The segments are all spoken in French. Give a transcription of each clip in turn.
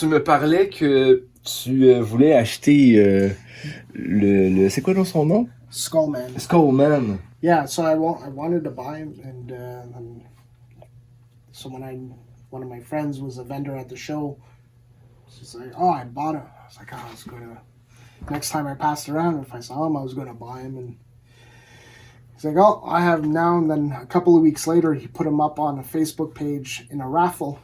tu me parlais que tu voulais acheter le c'est quoi son nom? Skullman. Skullman. Yeah, so I wanted to buy him, and so one of my friends was a vendor at the show. She's like, "Oh, I bought him." I was like, "Oh, I was gonna." Next time I passed around, if I saw him, I was gonna buy him, and he's like, "Oh, I have him now." And then a couple of weeks later, he put him up on a Facebook page in a raffle.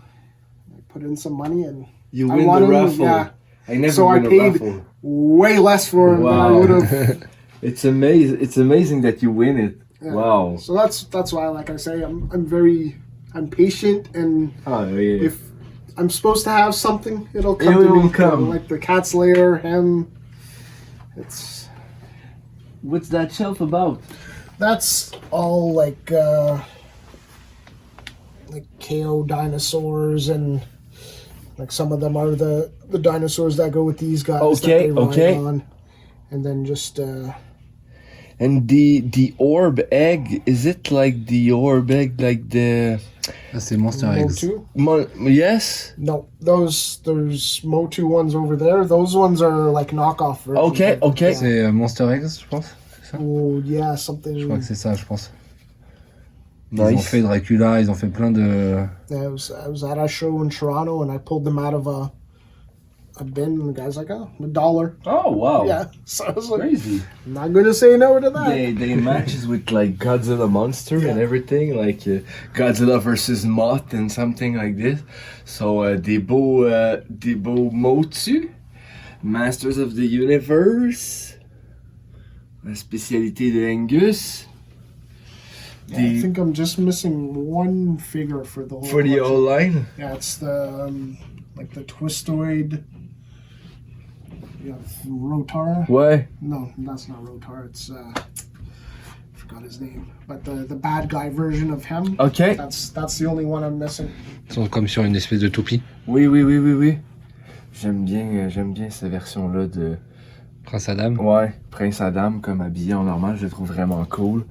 I put in some money, and You win the raffle. Yeah. I never So I win a paid raffle. way less for him than I would have. It's amazing that you win it. Yeah. Wow. So that's why, like I say, I'm patient, and if I'm supposed to have something, it'll come to me. Come. Like the Cat's Lair, him. What's that shelf about? That's all like KO dinosaurs, and like some of them are the dinosaurs that go with these guys. Okay, that they ride on. And then just. And the orb egg, is it like the orb egg, like the... C'est Monster Eggs. Yes? No, there's Motu ones over there. Those ones are like knockoff versions. Okay. Yeah. C'est Monster Eggs, je pense. C'est ça? Oh, yeah, something. Je crois que c'est ça, je pense. Nice. Ils ont fait Dracula, ils ont fait plein de... Yeah, I was at a show in Toronto, and I pulled them out of a bin, and the guy's like, "Oh, $1." Oh, wow. Yeah, so I was like, Crazy. I'm not gonna say no to that. They matches with like Godzilla monster and everything, like Godzilla versus Moth and something like this. So des beaux Motu, Masters of the Universe, la spécialité de Angus. Yeah, I think I'm just missing one figure for the whole For the whole line. Yeah, it's the like the Twistoid. Yeah, Rotara. Ouais. No, that's not Rotara. It's I forgot his name. But the bad guy version of him. Okay. That's the only one I'm missing. Ils sont comme sur une espèce de toupie. Oui. J'aime bien cette version-là de Prince Adam. Ouais, Prince Adam comme habillé en normal, je le trouve vraiment cool.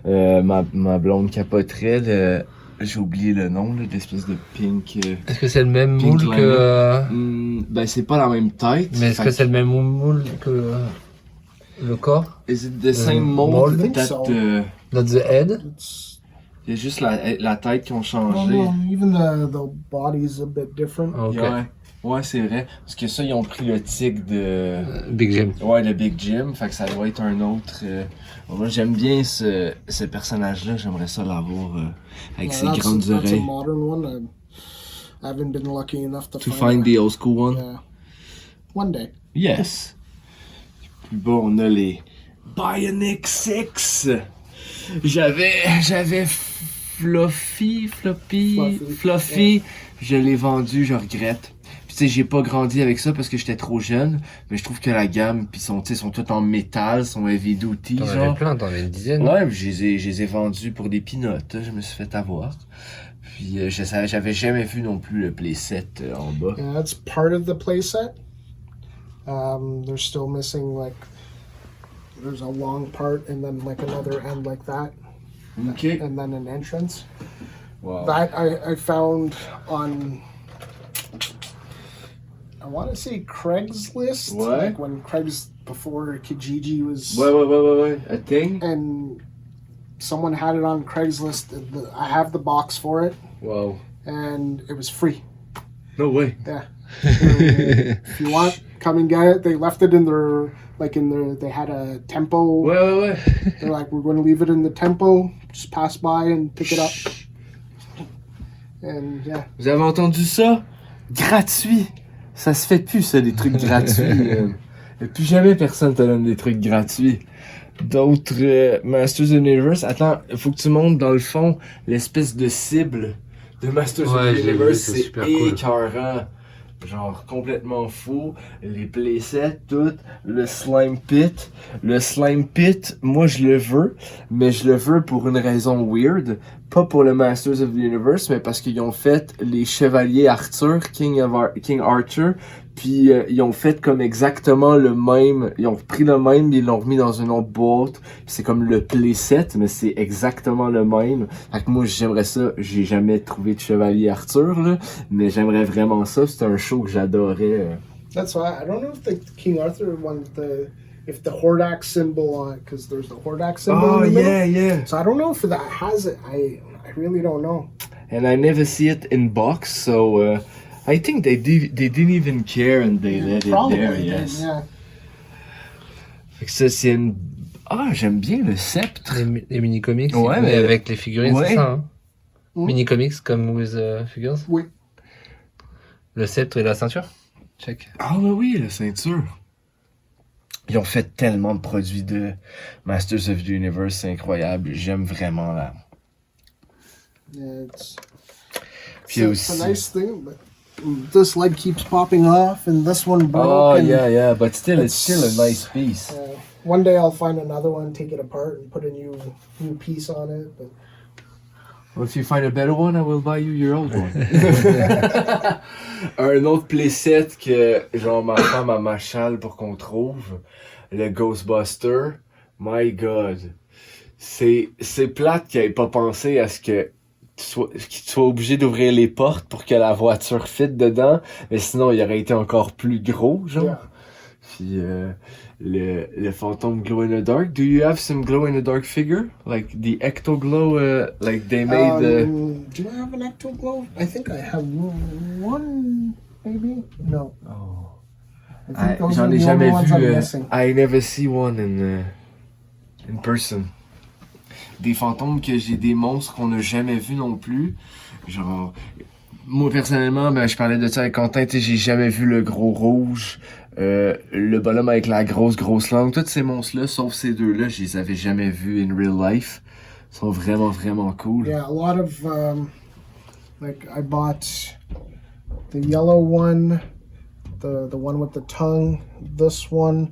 Ma blonde capoterait, j'ai oublié le nom, là, l'espèce de pink. Est-ce que c'est le même Pink moule que... Ben c'est pas la même tête. Mais est-ce que c'est le même moule que le corps? Is it the same mold? mold? That, So. Not the head? Il y a juste la tête qui ont Oh, changé. no, even the body's a bit different. Ok. Ouais, c'est vrai. Parce que ça, ils ont pris le tic de... Big Jim. Ouais, le Big Jim. Fait que ça doit être un autre... Moi, j'aime bien ce personnage-là. J'aimerais ça l'avoir avec ses grandes That's a oreilles. modern one. I haven't been lucky enough to Find the old school one? Yeah. One day. Yes. Puis bon, on a les Bionic 6. J'avais Fluffy. Je l'ai vendu, je regrette. Puis tu sais, j'ai pas grandi avec ça parce que j'étais trop jeune, mais je trouve que la gamme, puis sont tous en métal, sont heavy duty, T'en genre. avais plein, t'en avais une dizaine. Ouais, je les ai vendus pour des peanuts, je me suis fait avoir. Puis j'avais jamais vu non plus le playset en bas. Yeah, that's part of the playset. They're still missing there's a long part and then like another end like that. Okay. And then an entrance. Wow. That I found on, I want to say Craigslist. What? Like when before Kijiji was. Ouais. A thing? And someone had it on Craigslist. I have the box for it. Wow. And it was free. No way. Yeah. If you want, come and get it. They left it in their, they had a tempo. Ouais. They're like, we're going to leave it in the tempo. Just pass by and pick it up. And yeah. Vous avez entendu ça? Gratuit! Ça se fait plus, ça, des trucs gratuits. Et plus jamais personne te donne des trucs gratuits. D'autres Masters of the Universe. Attends, il faut que tu montes dans le fond l'espèce de cible de Masters of the Universe. C'est super cool. écœurant. Genre complètement fou. Les playsets, tout. Le slime pit. Le slime pit, moi je le veux, mais je le veux pour une raison weird. Pas pour le Masters of the Universe, mais parce qu'ils ont fait les Chevaliers Arthur, King Arthur, Puis ils ont fait comme exactement le même. Ils ont pris le même, ils l'ont remis dans une autre boîte. C'est comme le Playset, mais c'est exactement le même. Fait que moi, j'aimerais ça. J'ai jamais trouvé de Chevalier Arthur, là, mais j'aimerais vraiment ça. C'était un show que j'adorais. That's why I don't know if the King Arthur one, if the Hordak symbol on it, because there's the Hordak symbol in the middle. Yeah. So I don't know if that has it. I really don't know. And I never see it in box, so I think they didn't even care and they let it Probably there. did, Yes. yeah. Fait que ça, c'est une. Ah, j'aime bien le sceptre. Les mini-comics, Ouais, mais mais- avec les figurines, Ouais. c'est ça, hein? Mm. Mini-comics comme with figures. Oui. Le sceptre et la ceinture. Check. Ah oui, la ceinture. Ils ont fait tellement de produits de Masters of the Universe, c'est incroyable. J'aime vraiment là. Yeah, it's Puis it's aussi. a nice thing, but this leg keeps popping off, and this one broke. Oh and, yeah, but still, it's still a nice piece. One day I'll find another one, take it apart, and put a new piece on it. But Well, if you find a better one, I will buy you your old one. Un autre playset que genre ma femme a machal pour qu'on trouve, le Ghostbuster. My God. C'est plate qu'il ait pas pensé à ce que qu'il soit obligé d'ouvrir les portes pour que la voiture fit dedans, mais sinon il aurait été encore plus gros, genre. yeah, Puis le fantôme glow in the dark. Do you have some glow in the dark figure? Like the Ecto Glow, like they made do I have an Ecto Glow? I think I have one, maybe. No. Oh. I think those are J'en ai the only jamais ones vu. I'm missing. I never see one in person. Des fantômes que j'ai des monstres qu'on n'a jamais vus non plus. Genre, moi personnellement, ben, je parlais de ça avec Quentin, tu sais, j'ai jamais vu le gros rouge, le bonhomme avec la grosse langue. Tous ces monstres-là, sauf ces deux-là, je les avais jamais vus in real life. Ils sont vraiment cool. Yeah, a lot of like I bought the yellow one, the one with the tongue, this one,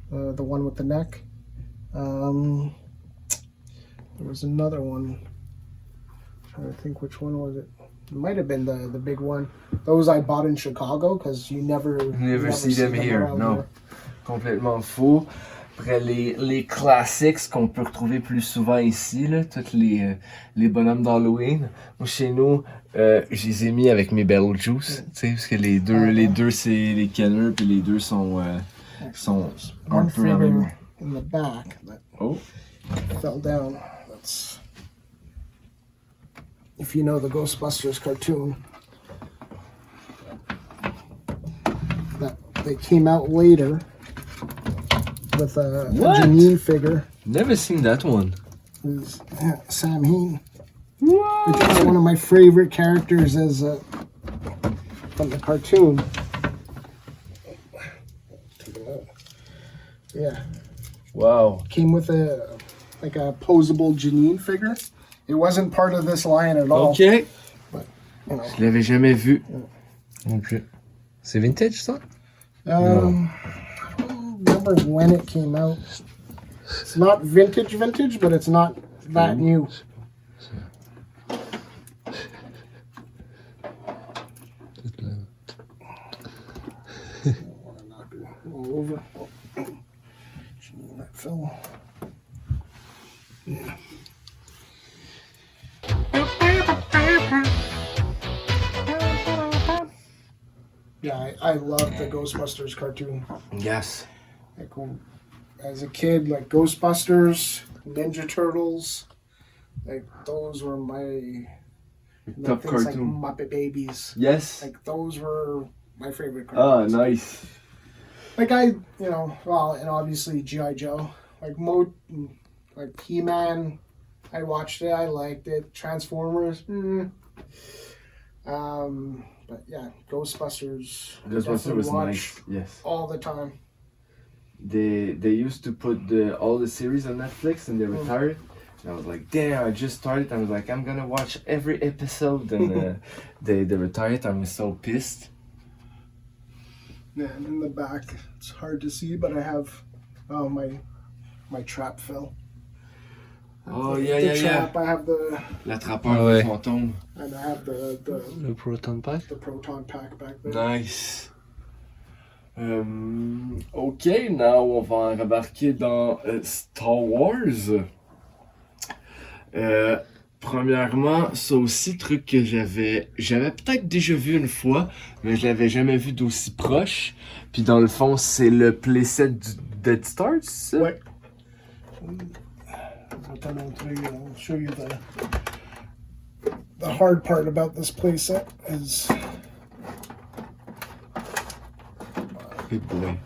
the one with the neck. There was another one. I'm trying to think which one was it. It might have been the big one. Those I bought in Chicago because you never See them here, around non. here. Complètement faux. Après, les classiques qu'on peut retrouver plus souvent ici, là, tous les bonhommes d'Halloween. Moi, chez nous, je les ai mis avec mes Beetlejuice, tu sais, parce que les deux c'est les Kenner, puis les deux sont un One peu la même. figure in the back that Oh. fell down. That's if you know the Ghostbusters cartoon. That they came out later with a What? Janine figure. Never seen that one. Is Sam Heen. Which is one of my favorite characters as from the cartoon. Yeah. Wow. Came with a posable Janine figure. It wasn't part of this line at all. Ok. You know. Je l'avais jamais vu. Non plus. C'est vintage, ça? I don't remember when it came out. It's not vintage, but it's not that new. All over. That fell. Yeah. Yeah, I love the Ghostbusters cartoon. Yes. Like as a kid, like Ghostbusters, Ninja Turtles, like those were my Top things cartoon. like Muppet Babies. Yes. Like those were my favorite Ah, cartoons. nice. Like well, and obviously G.I. Joe, like He-Man. I watched it. I liked it. Transformers. But yeah, Ghostbusters. Ghostbusters definitely was watch nice. Yes. all the time. They used to put all the series on Netflix and they retired. And I was like, damn, I just started. I was like, I'm gonna watch every episode. And they retired. I was so pissed. Yeah, and in the back, it's hard to see, but I have my trap fill. Oh, The yeah. trap, I have the, L'attrapeur Ah ouais. de fantômes. and I have the Le Proton Pack. proton pack back there. Nice. Ok, now on va embarquer dans Star Wars. Premièrement, ça aussi, truc que j'avais peut-être déjà vu une fois, mais je l'avais jamais vu d'aussi proche. Puis dans le fond, c'est le playset du Dead Stars, c'est ça? Ouais. Je vais te montrer, I'll show you the hard part about this playset is Good boy.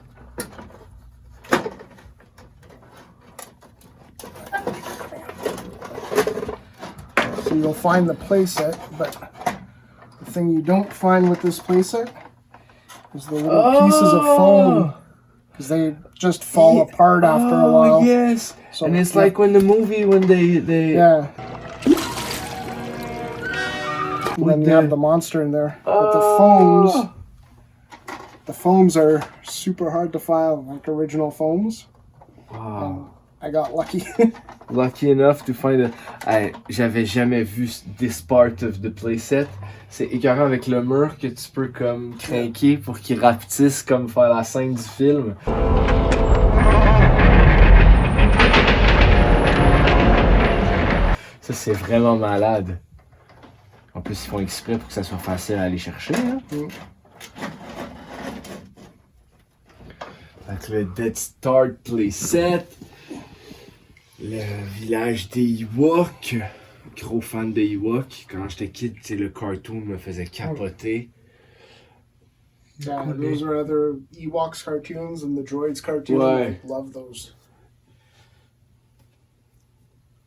so you'll find the playset, but the thing you don't find with this playset is the little pieces of foam, because they just fall apart after a while. Oh, yes. So, And it's like when the movie, when they yeah. And then you have the monster in there. But the foams are super hard to find, like original foams. Wow. And I got lucky. Lucky enough to find a... Hey, j'avais jamais vu this part of the playset. C'est écœurant avec le mur que tu peux comme craquer pour qu'il rapetisse comme faire la scène du film. Ça c'est vraiment malade. En plus ils font exprès pour que ça soit facile à aller chercher. Hein? Avec le Dead Start playset. Le village des Ewoks. Gros fan des Ewoks. Quand j'étais kid, le cartoon me faisait capoter. Yeah, those are other Ewoks cartoons and the Droids cartoons. Ouais. I love those.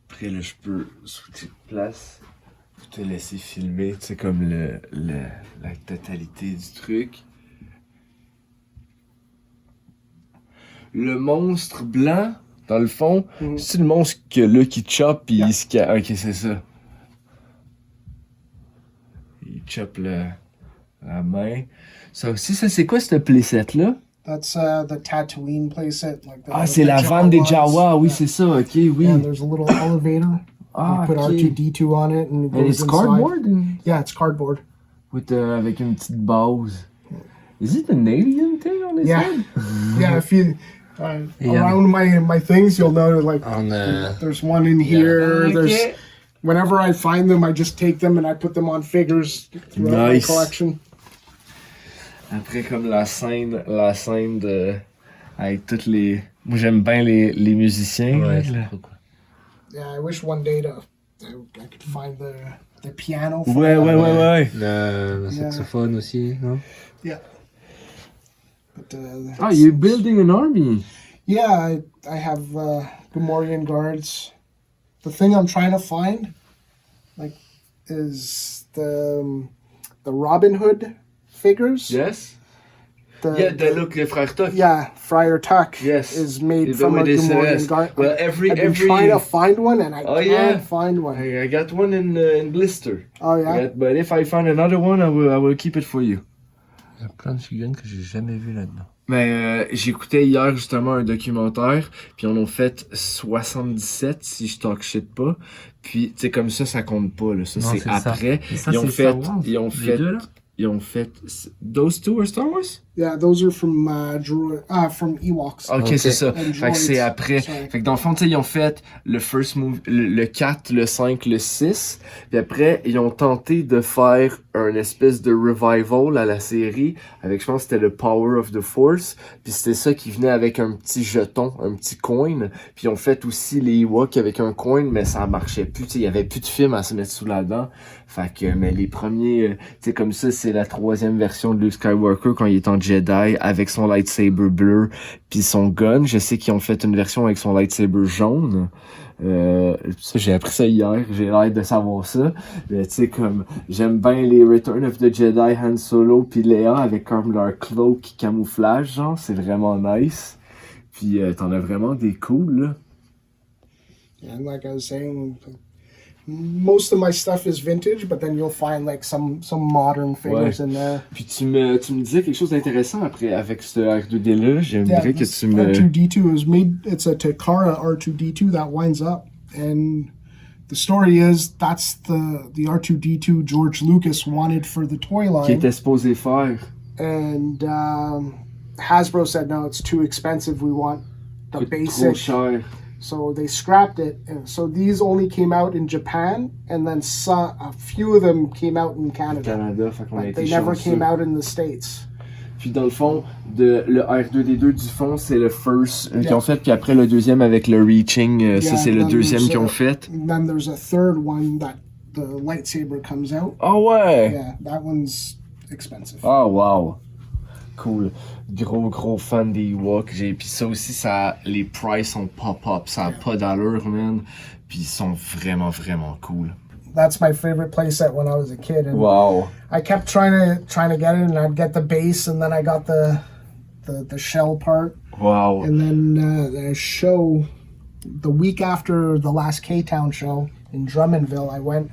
Après là, je peux switcher de place. Pour te laisser filmer, tu sais, comme la totalité du truc. Le monstre blanc, dans le fond, c'est le monstre que là qui choppe pis il se casse. Ok, c'est ça. Il choppe la main. Ça aussi, ça c'est quoi ce playset là? That's the Tatooine playset. Like Ah, c'est la vanne des Jawas, oui, c'est ça, ok, oui. And there's a little elevator. Ah, you put ok. R2D2 on it and it goes And it's inside. cardboard? Yeah, it's cardboard. With, avec une petite base. Is it an alien thing on his Yeah. head? Yeah, if you around my things, you'll know like there's one in here. Okay. There's whenever I find them, I just take them and I put them on figures throughout Nice. my collection. Après, comme la scène de... Avec toutes les... Moi, j'aime bien les musiciens. Ouais, là. c'est trop cool. Yeah, I wish one day I could find the piano. for Ouais. Le saxophone aussi, non? Yeah. But, Ah, you're building an army. yeah, I have Gamorrean guards. The thing I'm trying to find, like, is the Robin Hood figures. Yes? The, look, les frères Tuck. yeah, Friar Tuck Yes. is made The from way a they say Gamorrean yes. guard. Well, I've been trying to find one and I can't find one. I got one in Blister. Oh yeah? But if I find another one, I will keep it for you. Il y a plein de figurines que j'ai jamais vues là-dedans. Mais j'écoutais hier justement un documentaire, puis on en fait 77 si je talk shit pas. Puis tu sais comme ça compte pas là, ça Non, c'est c'est ça. après. Et ça, Ils ont c'est fait, Star Wars, les deux, là? ils ont fait those two are Star Wars? Yeah, those are from from Ewoks. Ok, Ok. c'est ça. And Fait que c'est droids. après. Sorry. Fait que dans le fond, tu sais, ils ont fait le first movie, le 4, le 5, le 6. Puis après, ils ont tenté de faire un espèce de revival à la série avec, je pense, c'était le Power of the Force. Puis c'était ça qui venait avec un petit jeton, un petit coin. Puis ils ont fait aussi les Ewoks avec un coin, mais ça marchait plus. Tu sais, il y avait plus de film à se mettre sous la dent. Fait que, mais les premiers, tu sais, comme ça, c'est la 3e version de Luke Skywalker quand il est en Jedi avec son lightsaber bleu puis son gun. Je sais qu'ils ont fait une version avec son lightsaber jaune. Ça, j'ai appris ça hier. J'ai l'air de savoir ça. Mais tu sais, comme, j'aime bien les Return of the Jedi, Han Solo puis Leia avec comme leur cloak camouflage, genre. C'est vraiment nice. Puis t'en as vraiment des cool, là. And like I was saying, most of my stuff is vintage, but then you'll find like some modern figures in there. Puis tu me disais quelque chose d'intéressant après avec ce R2D là. J'aimerais que this tu me... R2D2 is made. It's a Takara R2D2 that winds up, and the story is that's the R2D2 George Lucas wanted for the toy Qui line, était supposé faire. and Hasbro said no, it's too expensive. We want the Trop basic. cher. So they scrapped it. And so these only came out in Japan, and then a few of them came out in Canada. Canada, fait qu'on a But été they never chanceux. came out in the States. Puis dans le fond, le R2D2 du fond, c'est le first qu'ils Yeah. ont fait. Puis après, le deuxième avec le reaching, ça Yeah, c'est le then deuxième there's qu'ils ont a- fait. And then there's a third one that the lightsaber comes out. Ah ouais! Yeah, that one's expensive. Ah wow! Cool. Gros fan des Ewoks. Puis ça aussi, les prices sont pop-up. Ça a pas d'allure, man. Puis ils sont vraiment cool. That's my favorite playset when I was a kid. And Wow! I kept trying to get it, and I'd get the base, and then I got the shell part. Wow! And then the show, the week after the last K-Town show in Drummondville, I went,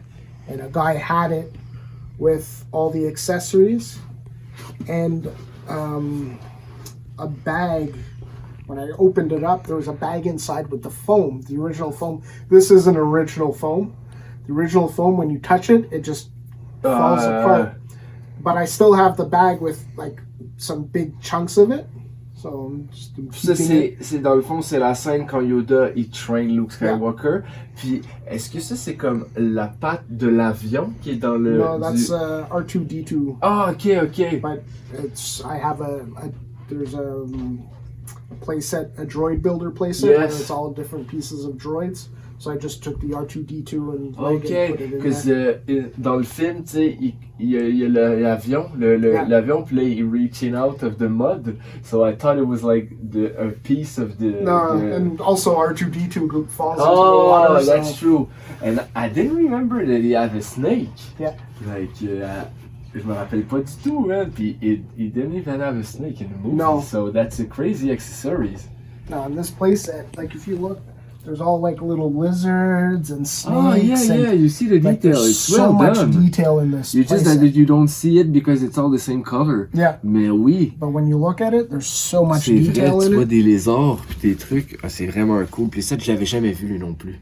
and a guy had it with all the accessories and a bag. When I opened it up, there was a bag inside with the foam, the original foam. This isn't original foam. The original foam, when you touch it, it just falls apart. But I still have the bag with like some big chunks of it. So I'm just Ça, keeping it. c'est dans le fond, c'est la scène quand Yoda il train Luke Skywalker. Puis, est-ce que ça, c'est comme la patte de l'avion qui est dans le. No, that's R2D2. Ah, ok. But I have there's a playset, a droid builder playset, and Yes. it's all different pieces of droids. So I just took the R2D2 and put Ok, it in parce there. dans le film, tu sais, il y a l'avion, Yeah. l'avion, puis là, il reaching out of the mud. So I thought it was like a piece of the. No, the... and also R2D2 falls into the water. Oh, that's so. true. And I didn't remember that he had a snake. Yeah. Like, je me rappelle pas du tout, man. Puis he didn't even have a snake in the movie. No. So that's a crazy accessories. No, in this playset, like if you look, there's all like little lizards and snakes. Oh, yeah, you see the Like, detail. there's It's so well much done. detail in this You just playset. that you don't see it because it's all the same cover. Yeah. Mais oui. But when you look at it, there's so much C'est vrai, detail tu in vois it. des lézards pis des trucs. Ah, c'est vraiment un cool. Puis ça, je l'avais jamais vu lui non plus.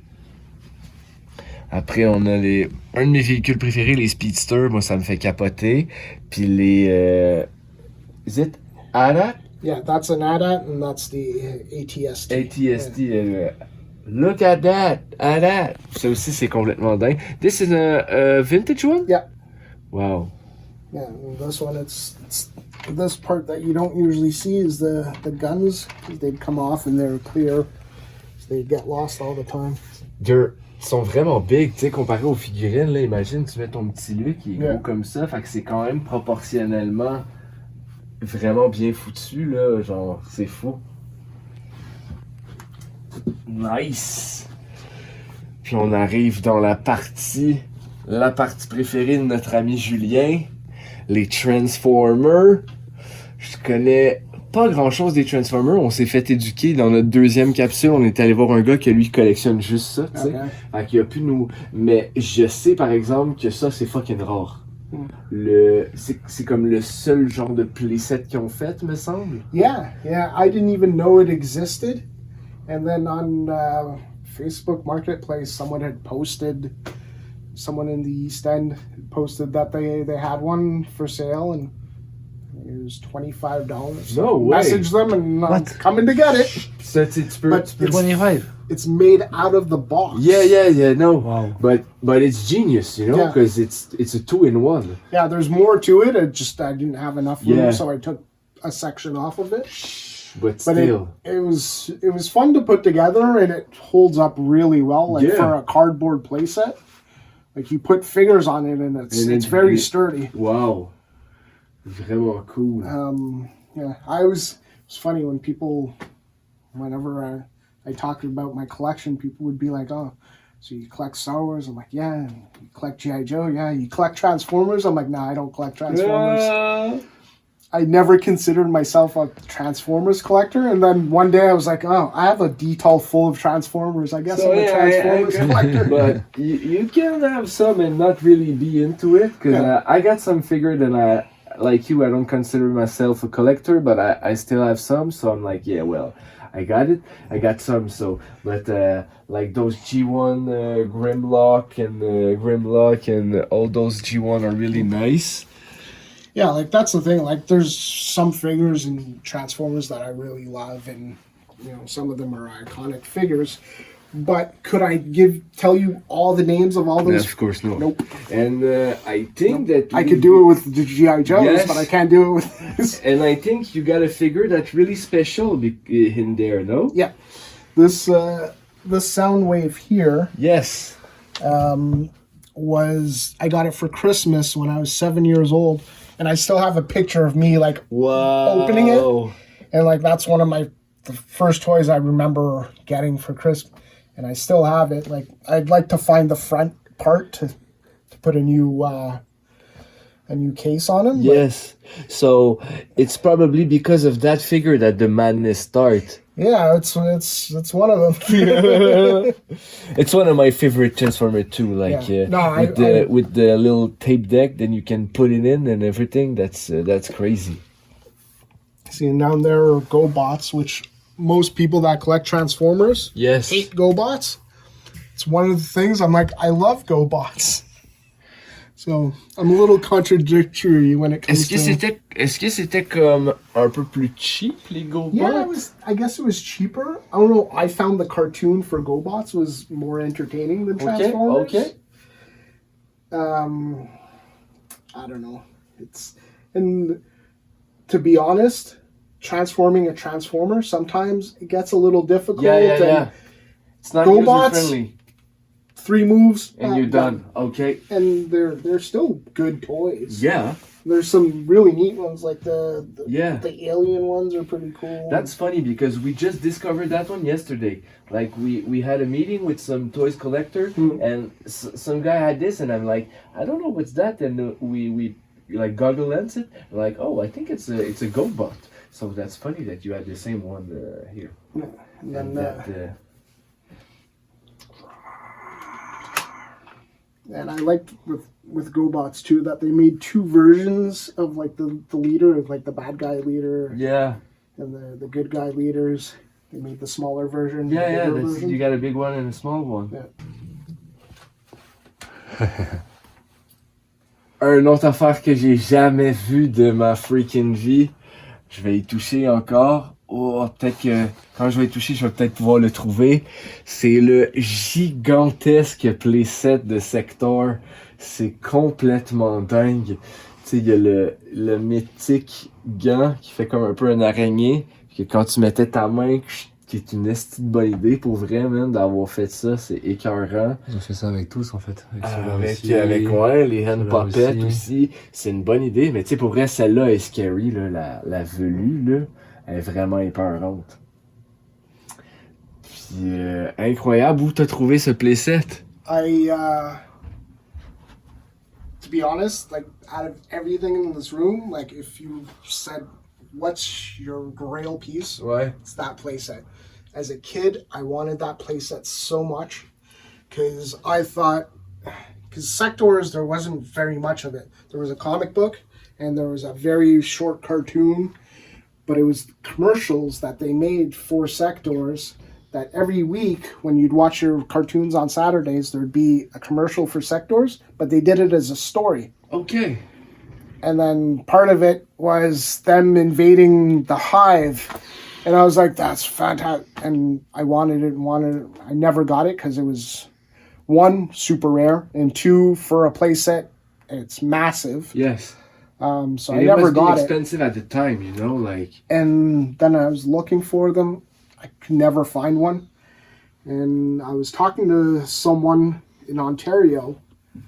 Après, on a un de mes véhicules préférés, les Speedsters. Moi, ça me fait capoter. Puis les... Is it AT-AT? Yeah, that's an AT-AT and that's the ATST. ATST. Look at that! AT-AT! Ça aussi, c'est complètement dingue. This is a vintage one? Yeah. Wow. Yeah, and this one, it's this part that you don't usually see is the guns. They'd come off and they're clear. So they'd get lost all the time. Ils sont vraiment big, tu sais, comparé aux figurines, là, imagine, tu mets ton petit Luke, il est Yeah. gros comme ça, fait que c'est quand même proportionnellement vraiment bien foutu, là, genre, c'est fou. Nice! Puis on arrive dans la partie préférée de notre ami Julien, les Transformers. Je connais pas grand chose des Transformers, on s'est fait éduquer dans notre deuxième capsule, on est allé voir un gars qui lui collectionne juste ça, tu sais. Okay. Fait qu'il a pu nous... Mais je sais par exemple que ça c'est fucking rare. C'est comme le seul genre de playset qu'ils ont fait, me semble. Yeah, I didn't even know it existed. And then on Facebook Marketplace, someone in the East End posted that they had one for sale and it was $25. No way. Message them and I'm What? coming to get it. Ça, tu peux... But tu peux- 25. It's made out of the box. Yeah, no. Wow. But it's genius, you know, Yeah. because it's a 2-in-1. Yeah, there's more to it. I didn't have enough room, Yeah. so I took a section off of it. But But still. it was fun to put together, and it holds up really well. Like Yeah. for a cardboard playset, like you put fingers on it, and it's And very it- sturdy. Wow. Vraiment cool. Yeah, it's funny when people, whenever I talked about my collection, people would be like, "Oh, so you collect Star Wars?" I'm like, "Yeah." You collect G.I. Joe? Yeah. You collect Transformers? I'm like, "Nah, I don't collect Transformers." I never considered myself a Transformers collector, and then one day I was like, "Oh, I have a detail full of Transformers. I guess So, I'm a yeah, Transformers collector." But you can have some and not really be into it, because Yeah. I got some figure that like you, I don't consider myself a collector, but I still have some, so I'm like, yeah, well, I got it. I got some, so, but like those G1 Grimlock and all those G1 are really nice. Yeah, like that's the thing. Like there's some figures in Transformers that I really love, and some of them are iconic figures. But could I tell you all the names of all those? Of course not. Nope. And I think that I could do it with the G.I. Joes, Yes. but I can't do it with this. And I think you got a figure that's really special in there, no? Yeah, this sound wave here Yes. was I got it for Christmas when I was 7 years old, and I still have a picture of me like Wow. opening it, and like that's one of the first toys I remember getting for Christmas, and I still have it. Like I'd like to find the front part to put a new case on him. Yes. So it's probably because of that figure that the madness starts. Yeah, it's one of them. It's one of my favorite Transformer too. Like with the little tape deck, then you can put it in and everything. That's crazy. See, and down there are Gobots, which most people that collect Transformers Yes. hate Gobots. It's one of the things I'm like, I love Gobots. So I'm a little contradictory when it comes to... Est-ce que c'était comme un peu plus cheap, les Gobots? Yeah, I guess it was cheaper. I don't know. I found the cartoon for Gobots was more entertaining than Transformers. Okay. I don't know. And to be honest, transforming a Transformer, sometimes it gets a little difficult. Yeah. It's not Gobots, user-friendly. 3 moves. And you're done. Okay. And they're still good toys. Yeah. There's some really neat ones, like the alien ones are pretty cool. That's funny because we just discovered that one yesterday. Like we had a meeting with some toys collector and some guy had this and I'm like, I don't know what's that, and we like goggle lens it. Like, oh, I think it's a Gobot. So that's funny that you had the same one here. Yeah. And then and I liked with Gobots too that they made 2 versions of like the leader, of like the bad guy leader. Yeah. And the good guy leaders. They made the smaller version. Yeah. You got a big one and a small one. Yeah. Une autre affaire que j'ai jamais vue de ma freaking vie. Je vais y toucher encore. Oh, peut-être que quand je vais y toucher, je vais peut-être pouvoir le trouver. C'est le gigantesque Playset de Sectaurs. C'est complètement dingue. Tu sais, il y a le mythique gant qui fait comme un peu une araignée. Que quand tu mettais ta main, qui est une esti de bonne idée, pour vrai, même, d'avoir fait ça, c'est écœurant. On fait ça avec tous, en fait. Avec les hand puppets aussi. C'est une bonne idée, mais tu sais, pour vrai, celle-là est scary, là, la velue, là, elle est vraiment épeurante. Puis, incroyable, où t'as trouvé ce playset? To be honest, like, out of everything in this room, like, if you said, what's your grail piece? Ouais. It's that playset. As a kid, I wanted that playset so much because I thought, because Sectaurs, there wasn't very much of it. There was a comic book and there was a very short cartoon, but it was commercials that they made for Sectaurs that every week when you'd watch your cartoons on Saturdays, there'd be a commercial for Sectaurs, but they did it as a story. Okay. And then part of it was them invading the hive. And I was like, that's fantastic. And I wanted it. I never got it because it was, 1, super rare, and 2, for a playset, it's massive. Yes. So I never got it. Expensive at the time, you know, like. And then I was looking for them. I could never find one. And I was talking to someone in Ontario. And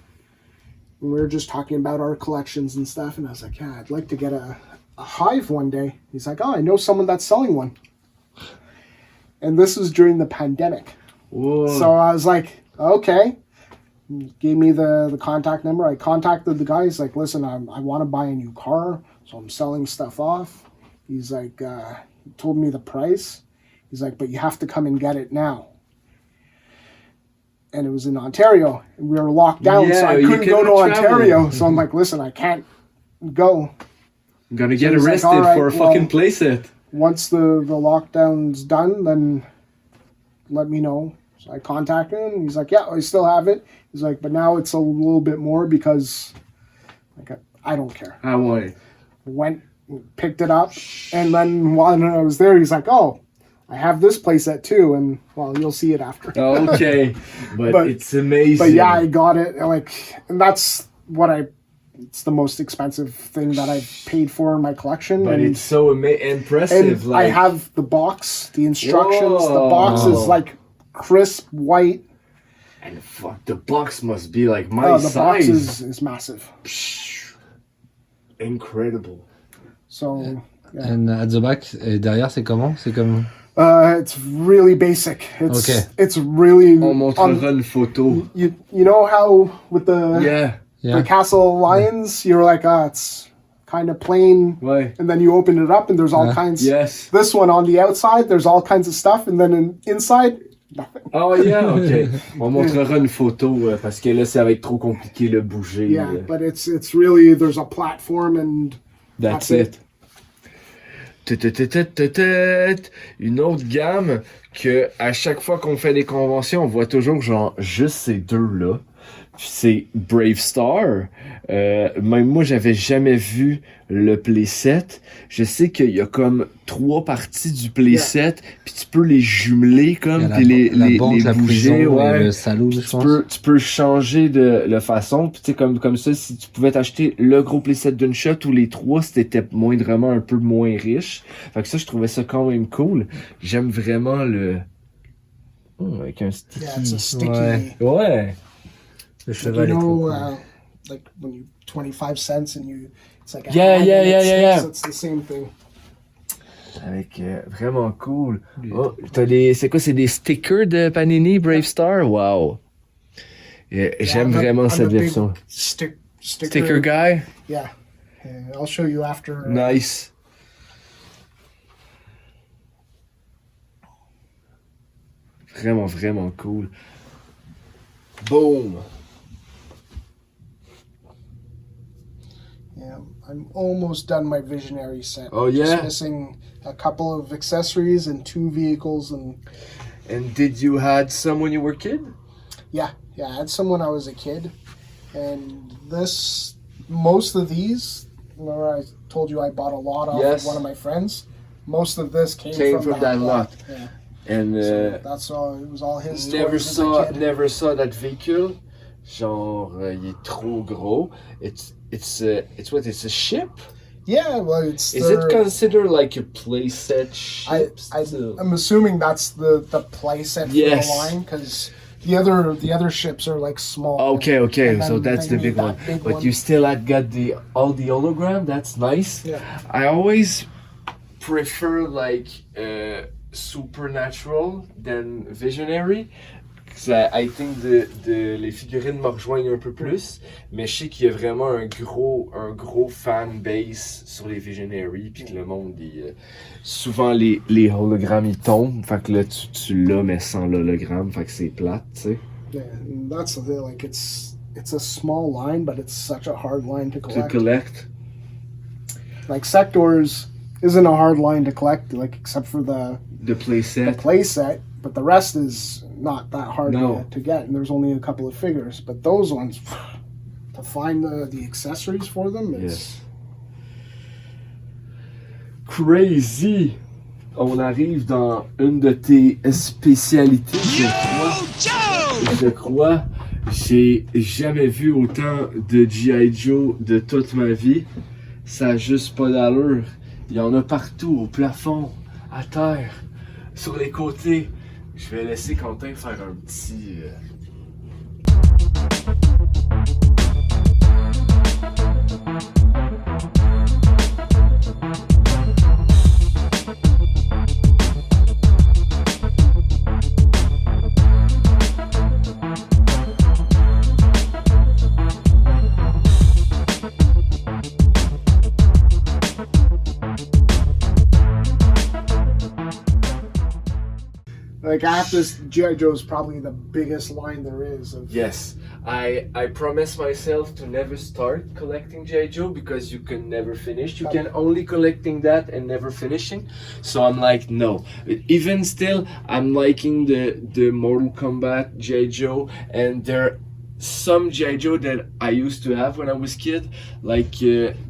we were just talking about our collections and stuff. And I was like, yeah, I'd like to get a hive one day. He's like, oh, I know someone that's selling one. And this was during the pandemic. Whoa. So I was like, okay. He gave me the contact number. I contacted the guy. He's like, listen, I want to buy a new car. So I'm selling stuff off. He's like, he told me the price. He's like, but you have to come and get it now. And it was in Ontario. And we were locked down, so I couldn't go to Ontario. So I'm like, listen, I can't go. I'm gonna get arrested for a fucking playset. Once the lockdown's done, then let me know. So I contacted him. He's like, yeah, I still have it. He's like, but now it's a little bit more because like I don't care. Ah ouais. Went, picked it up, and then while I was there, he's like, "Oh, I have this playset too," and well, you'll see it after. Okay, but it's amazing. But yeah, I got it. And that's what it's the most expensive thing that I've paid for in my collection. But and it's so impressive. and I have the box, the instructions. The box is like crisp white. And fuck, the box must be like my The size. box is massive. Incredible. So, yeah. And at the back, et derrière, c'est comment? C'est comme... It's really basic. It's really... On montrera une photo. You know how with the Castle Lions, you're like, it's kind of plain. Ouais. And then you open it up and there's all kinds. Yes. This one on the outside, there's all kinds of stuff. And then inside, nothing. Oh yeah, ok. On montrera une photo parce que là, ça va être trop compliqué de bouger. Yeah, but it's really, there's a platform and That's it. Une autre gamme que à chaque fois qu'on fait des conventions, on voit toujours genre juste ces deux-là. C'est Brave Star. Même moi, j'avais jamais vu le Playset. Je sais qu'il y a comme 3 parties du Playset, puis tu peux les jumeler comme, puis les banque, la bouger. prison Ouais. et le salon, je pense. Tu peux changer de façon, puis tu sais, comme ça, si tu pouvais t'acheter le gros Playset d'une shot ou les 3, c'était moindrement un peu moins riche. Fait que ça, je trouvais ça quand même cool. J'aime vraiment le... avec un sticky. yeah, it's a sticky. Ouais. Le cheval est trop cool. Like when you 25 cents and it's like a Yeah, hand yeah, and yeah, it yeah, sticks, It's the same thing. Avec vraiment cool. Oh, c'est quoi, c'est des stickers de Panini Brave Star? Wow. J'aime vraiment cette version. Sticker guy? Yeah. I'll show you after. Nice. Vraiment, vraiment cool. Boom. Yeah, I'm almost done my Visionary set. Oh, yeah? Just missing a couple of accessories and 2 vehicles And did you had some when you were a kid? Yeah, I had some when I was a kid. And most of these, remember I told you I bought a lot off Yes. of one of my friends? Most of this came from that lot. Yeah. And So that's all, it was all his never toys as a kid. saw that vehicle. Genre, il est trop gros. It's what? It's a ship? Yeah, well, it's Is it considered like a playset ship? I'm assuming that's the playset for Yes. the line, because the other ships are like small. Okay, And so then that's they the big made one. that big But one. you still had got all the hologram. That's nice. Yeah. I always prefer like supernatural than visionary. Cause I think les figurines me rejoignent un peu plus, mais je sais qu'il y a vraiment un gros fan base sur les Visionary, puis que le monde, souvent les hologrammes ils tombent, fait que là tu l'as mais sans l'hologramme, fait que c'est plate, tu sais. Yeah, and that's the thing. Like it's a small line, but it's such a hard line to collect. To collect. Like Sectaurs isn't a hard line to collect, like except for the Playset. playset, but the rest is not that hard No. to get, and there's only a couple of figures. But those ones, to find the accessories for them, it's Yes. Crazy! On arrive dans une de tes spécialités, je crois. J'ai jamais vu autant de G.I. Joe de toute ma vie. Ça a juste pas d'allure. Il y en a partout, au plafond, à terre, sur les côtés. Je vais laisser Quentin faire un petit... like after G.I. Joe is probably the biggest line there is. Yes, I promise myself to never start collecting G.I. Joe because you can never finish. You can only collecting that and never finishing. So I'm like, no. Even still, I'm liking the Mortal Kombat G.I. Joe, and they're some G.I. Joe that I used to have when I was kid, like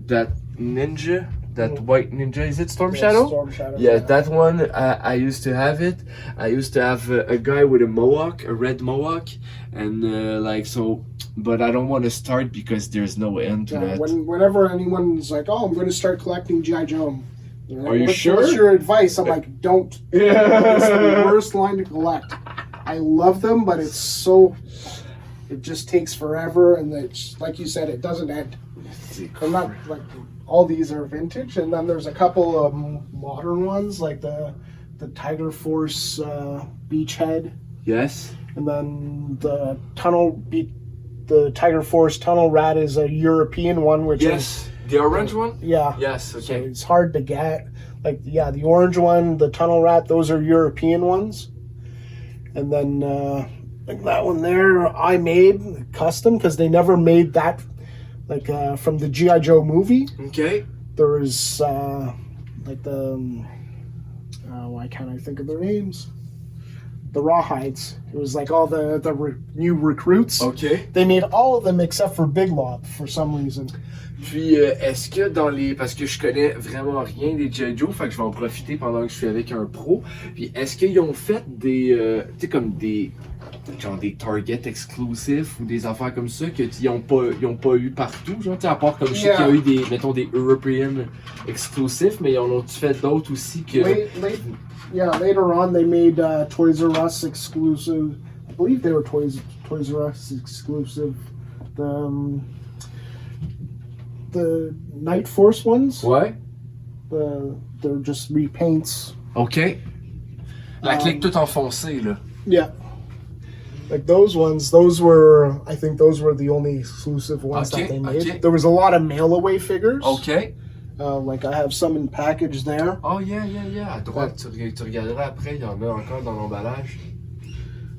that ninja, that white ninja. Is it Storm Shadow? Storm Shadow. Yeah, that one. I used to have it. I used to have a guy with a mohawk, a red mohawk, and like so. But I don't want to start because there's no end to that. Whenever anyone's like, "Oh, I'm going to start collecting G.I. Joe," Are you sure? What's your advice? I'm like, don't. Yeah. It's the worst line to collect. I love them, but it's so. It just takes forever, and it's like you said, it doesn't end. I'm not like all these are vintage, and then there's a couple of modern ones like the Tiger Force Beachhead. Yes. And then the Tiger Force Tunnel Rat is a European one, which is the orange one. Yeah. Yes. Okay. So it's hard to get. Like the orange one, the Tunnel Rat, those are European ones. And then like that one there, I made custom because they never made that. Like from the G.I. Joe movie. Okay. There was like the why can't I think of their names? The Rawhides. It was like all the new recruits. Okay. They made all of them except for Big Lob for some reason. Puis est-ce que dans les parce que je connais vraiment rien des G.I. Joe, fait que je vais en profiter pendant que je suis avec un pro. Puis est-ce qu'ils ont fait des tu sais comme des genre des Target exclusifs ou des affaires comme ça que ils ont pas eu partout, genre à part comme je sais qu'il y a eu des mettons des European exclusifs, mais ils en ont fait d'autres aussi que later on they made Toys R Us exclusive. I believe they were Toys R Us exclusive. The Night Force ones. Ouais. They're just repaints. OK. La clique toute enfoncée là. Yeah. Like those ones, I think those were the only exclusive ones that they made. Okay. There was a lot of mail-away figures. Okay. Like I have some in package there. Oh yeah. À droite, tu regarderas après, il y en a encore dans l'emballage.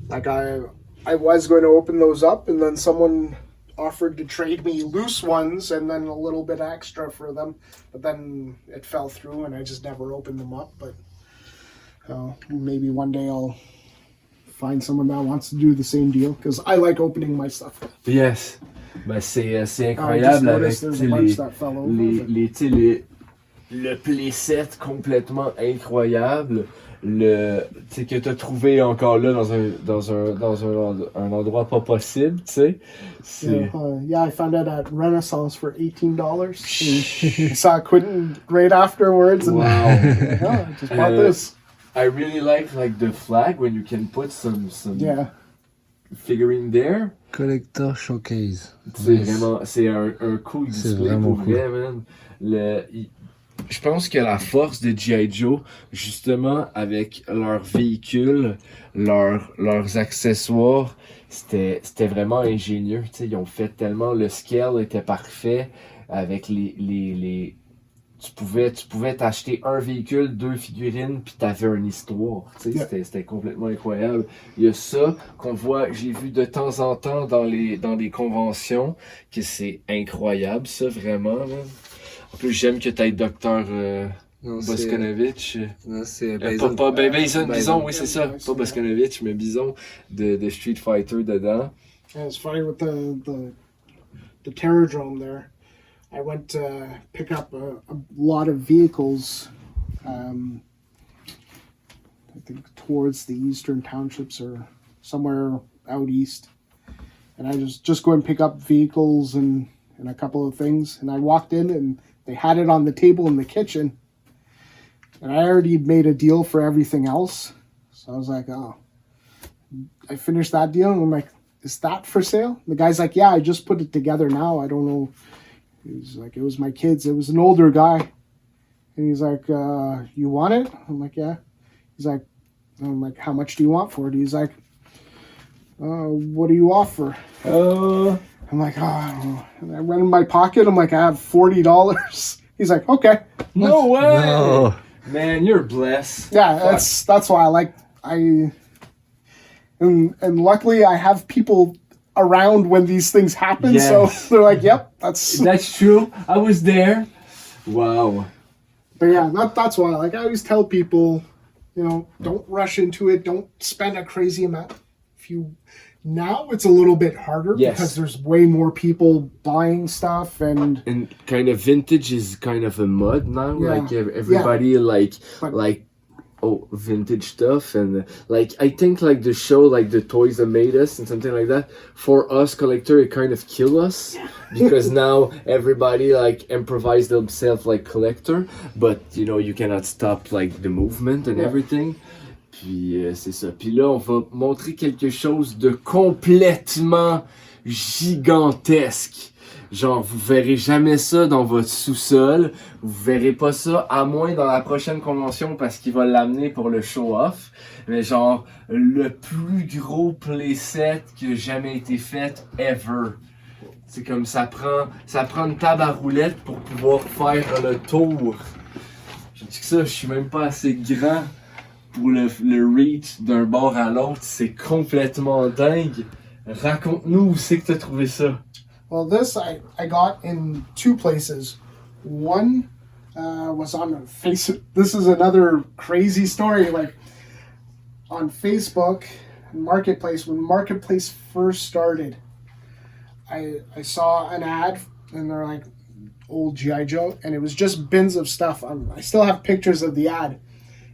Like I was going to open those up, and then someone offered to trade me loose ones and then a little bit extra for them, but then it fell through, and I just never opened them up. But maybe one day I'll find someone that wants to do the same deal because I like opening my stuff. Yes. Ben c'est incroyable avec le playset complètement incroyable, que tu as trouvé encore là dans un endroit pas possible, tu sais. I found it at Renaissance for $18. I saw Quentin right afterwards and I just bought this. I really like the flag when you can put some figurine there. Collector Showcase. C'est un cool display pour vrai, man. Je pense que la force de G.I. Joe, justement, avec leurs véhicules, leurs accessoires, c'était vraiment ingénieux. T'sais, ils ont fait tellement, le scale était parfait avec les tu pouvais t'acheter un véhicule, 2 figurines, puis t'avais une histoire. C'était complètement incroyable. Il y a ça qu'on voit, j'ai vu de temps en temps dans des conventions, que c'est incroyable, ça, vraiment. Là. En plus, j'aime que t'aies Dr. Boskonovitch. Non, c'est Bison, oui, c'est ça. Pas Boskonovitch, mais Bison de Street Fighter dedans. Yeah, it's funny with the Terrordrome there. I went to pick up a lot of vehicles, I think towards the eastern townships or somewhere out east. And I just go and pick up vehicles and a couple of things. And I walked in and they had it on the table in the kitchen. And I already made a deal for everything else. So I was like, oh. I finished that deal and I'm like, is that for sale? The guy's like, yeah, I just put it together now. I don't know. He's like, it was my kids. It was an older guy. And he's like, you want it? I'm like, yeah. I'm like, how much do you want for it? He's like, what do you offer? I'm like, oh. And I went in my pocket. I'm like, I have $40. He's like, okay. No way. No. Man, you're blessed. Yeah, that's why and luckily I have people around when these things happen, so they're like, yep, that's true. I was there. Wow. But yeah, that's why I always tell people, don't rush into it. Don't spend a crazy amount. If you Now it's a little bit harder Yes. because there's way more people buying stuff and kind of vintage is kind of a mode now. Yeah. Like everybody But- like vintage stuff, and like I think like the show, like the toys that made us and something like that, for us collector, it kind of kill us because now everybody like improvise themselves like collector, but you know you cannot stop like the movement and Yeah. everything. Puis c'est ça. Puis là, on va montrer quelque chose de complètement gigantesque. Genre, vous verrez jamais ça dans votre sous-sol. Vous verrez pas ça, à moins dans la prochaine convention, parce qu'il va l'amener pour le show-off. Mais genre, le plus gros playset qui a jamais été fait ever. C'est comme ça prend une table à roulettes pour pouvoir faire le tour. Je dis que ça, je suis même pas assez grand pour le reach d'un bord à l'autre. C'est complètement dingue. Raconte-nous où c'est que t'as trouvé ça. well, this I got in two places. One was on Facebook. This is another crazy story. Like on Facebook Marketplace, when Marketplace first started, I saw an ad and they're like old G.I. Joe, and it was just bins of stuff. I still have pictures of the ad,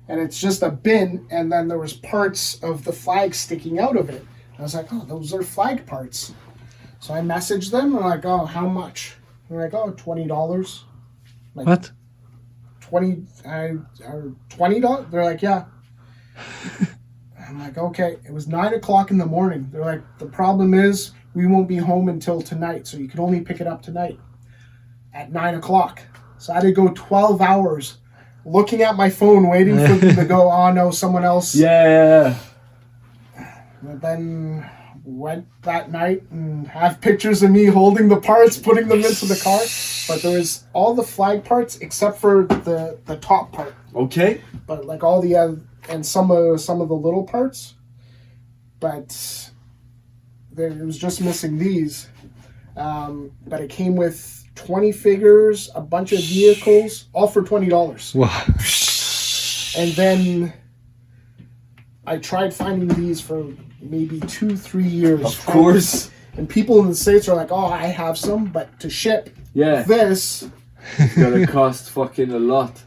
and it's just a bin, and then there was parts of the flag sticking out of it. I was like, oh, those are flag parts. So I messaged them, and I'm like, oh, how much? They're like, oh, $20. Like, What? $20? They're like, yeah. I'm like, okay. It was 9 o'clock in the morning. They're like, the problem is we won't be home until tonight, so you can only pick it up tonight at 9 o'clock. So I had to go 12 hours looking at my phone, waiting for them to go, oh, no, someone else. Yeah! And then went that night and have pictures of me holding the parts, putting them into the car. But there was all the flag parts except for the top part. Okay. But like all the other, and some of the little parts. But it was just missing these. But it came with 20 figures, a bunch of vehicles, all for $20. Wow. And then I tried finding these for maybe 2-3 years. Of course. And people in the States are like, oh, I have some, but to ship Yeah. this. It's gonna cost fucking a lot.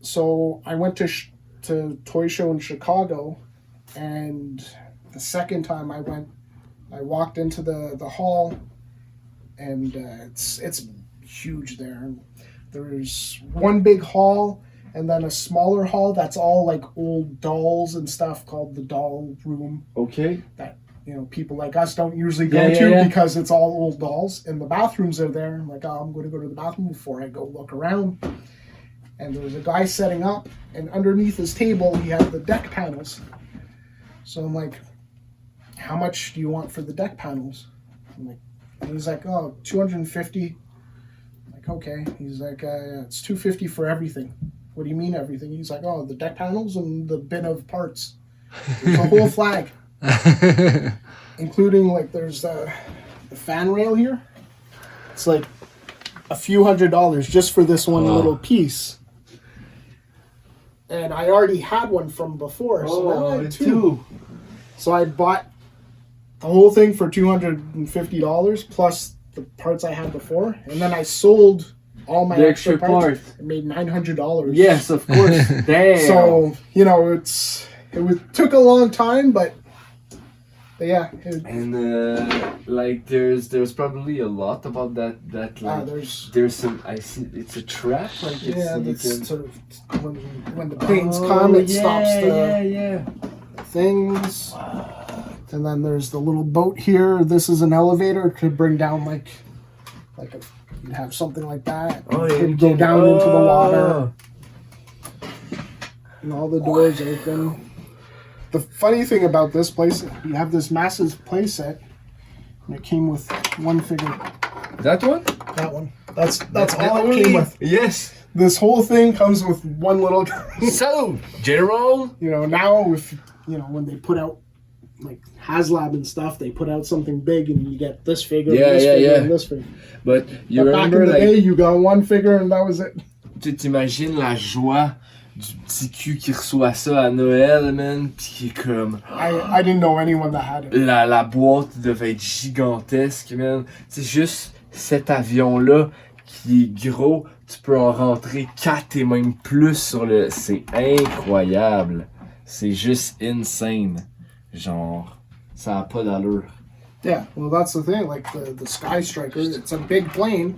So I went to Toy Show in Chicago, and the second time I went, I walked into the hall, and it's huge there. And there's one big hall, and then a smaller hall that's all like old dolls and stuff called the doll room Okay. that, you know, people like us don't usually go to because it's all old dolls. And the bathrooms are there. I'm like, oh, I'm going to go to the bathroom before I go look around. And there was a guy setting up, and underneath his table he had the deck panels. So I'm like, how much do you want for the deck panels? And he's like, oh, $250. I'm like, okay. He's like, it's $250 for everything. What do you mean everything? He's like, oh, the deck panels and the bin of parts. There's a whole flag. Including, like, there's the fan rail here. It's like a few $100s just for this one little piece. And I already had one from before, so now I had two. So I bought the whole thing for $250 plus the parts I had before, and then I sold all my The extra extra parts. part. I made $900. Yes, of course. Damn. So you know, took a long time, but yeah. And like there's probably a lot about that like there's some, I see it's a trap, like it's, Yeah, you that's can, sort of when the planes come, it stops yeah. things. And then there's the little boat here. This is an elevator to bring down you'd have something like that. Oh, It yeah, could go down into the water. And all the doors open. The funny thing about this place, you have this massive playset, and it came with one figure. That one? That one. That's all it came with. Yes. This whole thing comes with one little. So, General. You know, now when they put out like HasLab and stuff, they put out something big, and you get this figure, and this figure, and this figure. But you But back remember in the like day, you got one figure, and that was it. tu t'imagines la joie du petit cul qui reçoit ça à Noël, man, pis qui est comme... I didn't know anyone that had it. La boîte devait être gigantesque, man. C'est juste cet avion-là qui est gros, tu peux en rentrer 4 et même plus sur le... C'est incroyable. C'est juste insane. Genre, ça a pas d'allure. Yeah, well, that's the thing. Like the Sky Striker, it's a big plane,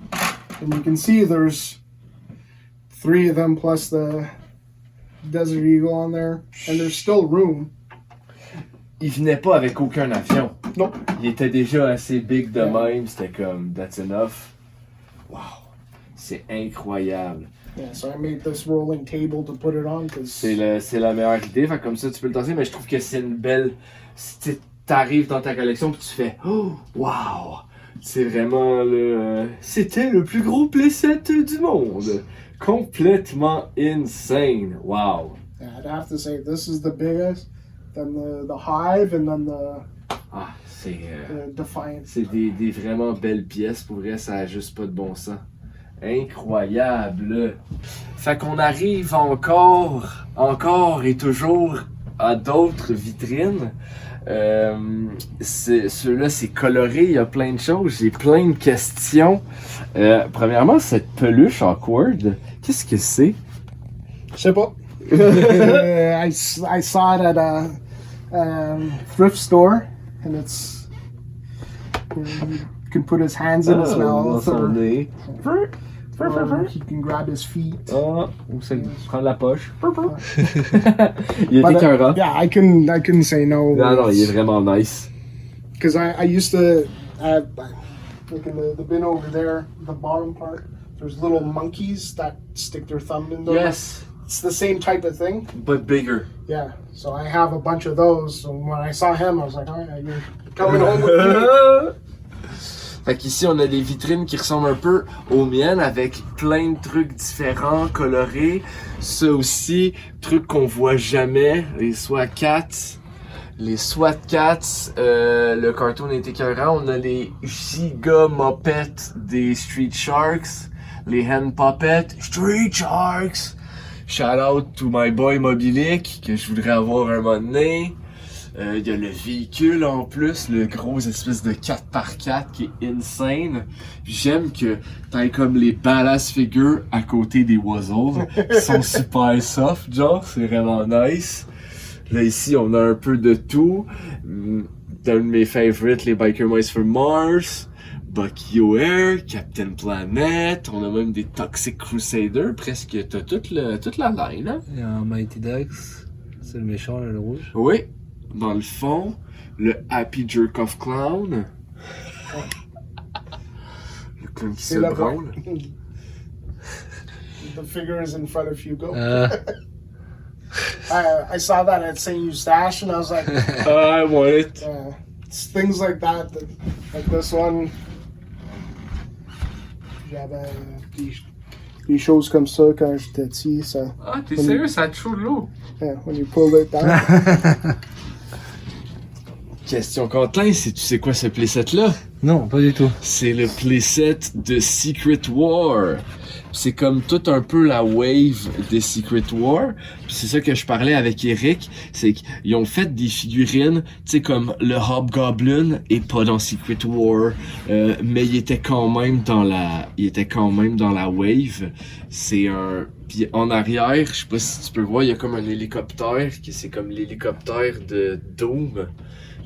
and you can see there's 3 of them plus the Desert Eagle on there, and there's still room. Il venait pas avec aucun avion. Nope. Il était déjà assez big de même, c'était comme, that's enough. Wow, c'est incroyable. Yeah, so I made this rolling table to put it on, because... C'est la meilleure idée, fait comme ça tu peux le tasser, mais je trouve que c'est une belle... Si t'arrives dans ta collection pis tu fais, oh, wow! C'est vraiment le... C'était le plus gros playset du monde. Complètement insane. Wow. Yeah, I'd have to say this is the biggest, then the hive, and then the Ah, c'est Defiant. c'est des vraiment belles pièces. Pour vrai, ça a juste pas de bon sens. Incroyable. Fait qu'on arrive encore et toujours à d'autres vitrines. Ceux-là, c'est coloré, il y a plein de choses. J'ai plein de questions. Premièrement, cette peluche awkward, qu'est-ce que c'est? Je sais pas. I saw it at a thrift store, and it's you can put his hands in his mouth, or he can grab his feet. Ou c'est prendre la poche. Il est écœurant. Yeah, I couldn't say no. Non, il est vraiment nice. Because I used to have, look in the bin over there, the bottom part. There's little monkeys that stick their thumb in there. Yes. It's the same type of thing. But bigger. Yeah, so I have a bunch of those. So when I saw him, I was like, all right, you're coming home with me. Fait qu'ici, on a des vitrines qui ressemblent un peu aux miennes avec plein de trucs différents, colorés. Ça aussi, trucs qu'on voit jamais, les SWAT Cats. Les SWAT Cats, le cartoon est écœurant. On a les giga mopettes des Street Sharks, les Hand Puppets, Street Sharks. Shout out to my boy Mobilic que je voudrais avoir un moment donné. Il y a le véhicule en plus, le gros espèce de 4x4 qui est insane. J'aime que t'aies comme les badass figures à côté des Wuzzles qui sont super soft, genre, c'est vraiment nice. Là ici on a un peu de tout. D'un de mes favorites, les Biker Mice for Mars, Bucky O'Hare, Captain Planet, on a même des Toxic Crusaders, presque t'as toute la line, hein? Il y a un Mighty Ducks, c'est le méchant, là, le rouge. Oui, dans le fond, le Happy Jerk-Off Clown. Le clown qui se C'est là-bas. branle. The figure is in front of Hugo. I saw that at St. Eustache, and I was like, I want it. it's things like that, like this one. J'avais des choses comme ça quand j'étais petit, ça. Ah, t'es sérieux, ça a toujours de l'eau. Yeah, when you pull it down. Question Quentin, tu sais quoi ce playset-là? Non, pas du tout. C'est le playset de Secret War. C'est comme tout un peu la wave de Secret War. Puis c'est ça que je parlais avec Eric, c'est qu'ils ont fait des figurines, tu sais comme le Hobgoblin est pas dans Secret War, mais il était quand même dans la wave. C'est un puis en arrière, je sais pas si tu peux voir, il y a comme un hélicoptère qui c'est comme l'hélicoptère de Doom.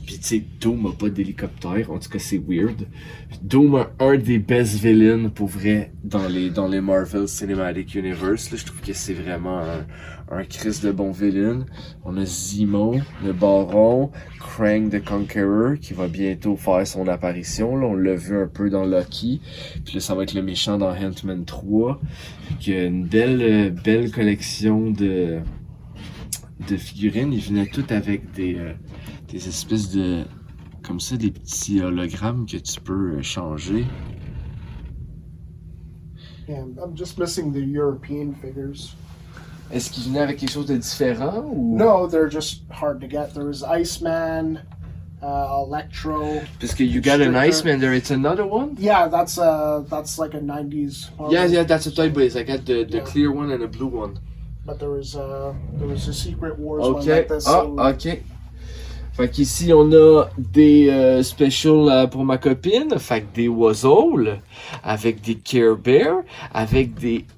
Pis tu sais, Doom a pas d'hélicoptère, en tout cas c'est weird. Doom a un des best villains pour vrai dans les Marvel Cinematic Universe. Là, je trouve que c'est vraiment un Chris de bon villain. On a Zemo, le Baron, Krang the Conqueror qui va bientôt faire son apparition. Là, on l'a vu un peu dans Loki. Puis là, ça va être le méchant dans Ant-Man 3. Puis une belle collection de figurines. Ils venaient toutes avec des espèces de... comme ça, des petits hologrammes que tu peux changer. Yeah, I'm just missing the European figures. Est-ce qu'ils venaient avec quelque chose de différent ou... No, they're just hard to get. There was Iceman, Electro. Parce que you got an Striker. Iceman there, it's another one? Yeah, that's like a 90s. Marvel. Yeah, that's a type, but I got the Yeah. clear one and a blue one. But there was a Secret Wars one Ok. like this. Ah, ok. Fait qu'ici, on a des specials pour ma copine. Fait que des Wuzzles avec des Care Bears, avec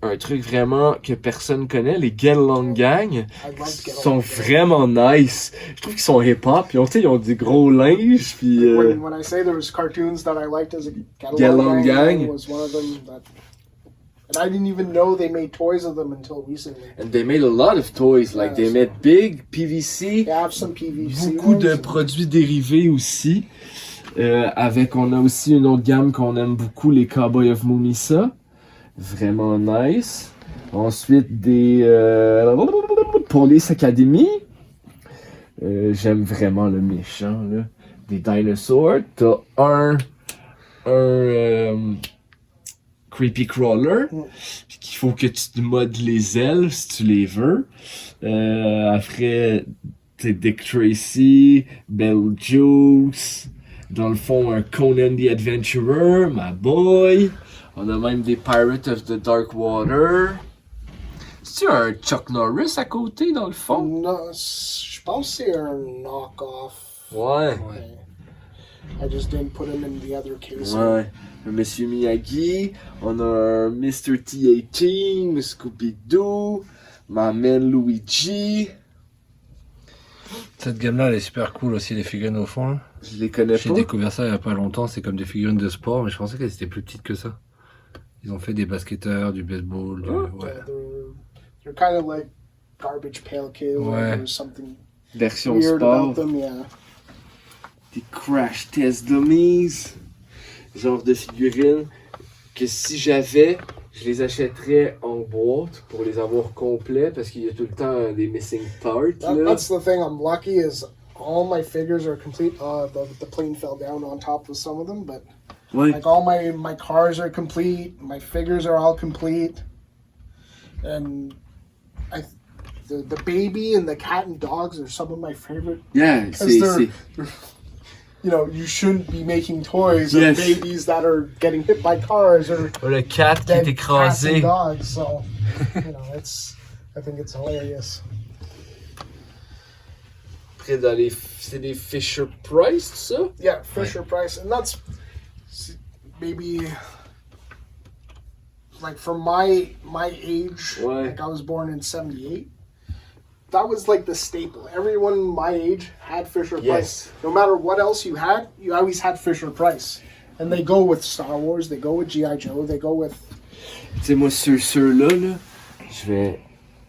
un truc vraiment que personne connaît, les Get Along Gang. I loved Get Sont Along Gang. vraiment nice. Je trouve qu'ils sont hip-hop. Ils ont du gros linge. Puis, When I say there was cartoons that I liked as a Get Along Gang was one of them that, and I didn't even know they made toys of them until recently. And they made a lot of toys. Like, they made big PVC. They have some PVC. Beaucoup de ones. produits dérivés aussi. On a aussi une autre gamme qu'on aime beaucoup, les Cowboys of Mumisa. Vraiment nice. Ensuite, des Police Academy. J'aime vraiment le méchant, là. Des dinosaures. T'as un Creepy Crawler. Puis qu'il faut que tu te modes les ailes si tu les veux. Après, t'as Dick Tracy, Beetlejuice. Dans le fond, un Conan the Adventurer, my boy. On a même des Pirates of the Dark Water. C'est-tu un Chuck Norris à côté, dans le fond? No, je pense que c'est un knock-off. Ouais. I just didn't put him in the other case. Ouais. Un Monsieur Miyagi. On a un Mr. T-18, Scooby-Doo. My man Luigi. Cette gamme-là, elle est super cool aussi, les figurines au fond. Là. Je les connais J'ai pas. découvert ça il y a pas longtemps, c'est comme des figurines de sport, mais je pensais qu'elles étaient plus petites que ça. Ils ont fait des basketteurs, du baseball, du... Oh. ouais. They're kind of like Garbage Pail Kids. Ouais. There's something Version weird sport. about them, yeah. Des Crash Test Dummies. Genre de figurines que si j'avais, je les achèterais en boîte pour les avoir complets parce qu'il y a tout le temps des missing parts. Là. That's the thing. I'm lucky is all my figures are complete. The plane fell down on top of some of them, but Ouais. like all my cars are complete. My figures are all complete, and the baby and the cat and dogs are some of my favorite. Yeah, Because they're, you know, you shouldn't be making toys Yes. of babies that are getting hit by cars or Le cat qui est dead cats and écrasé. dogs. So, you know, I think it's hilarious. Après, c'est des Fisher Price, ça? Yeah, Fisher Price, and that's maybe like for my age. Ouais. Like I was born in '78. That was like the staple. Everyone my age had Fisher Yes. Price. No matter what else you had, you always had Fisher Price. And they go with Star Wars, they go with G.I. Joe, they go with... Tu sais, moi, ceux-là, là,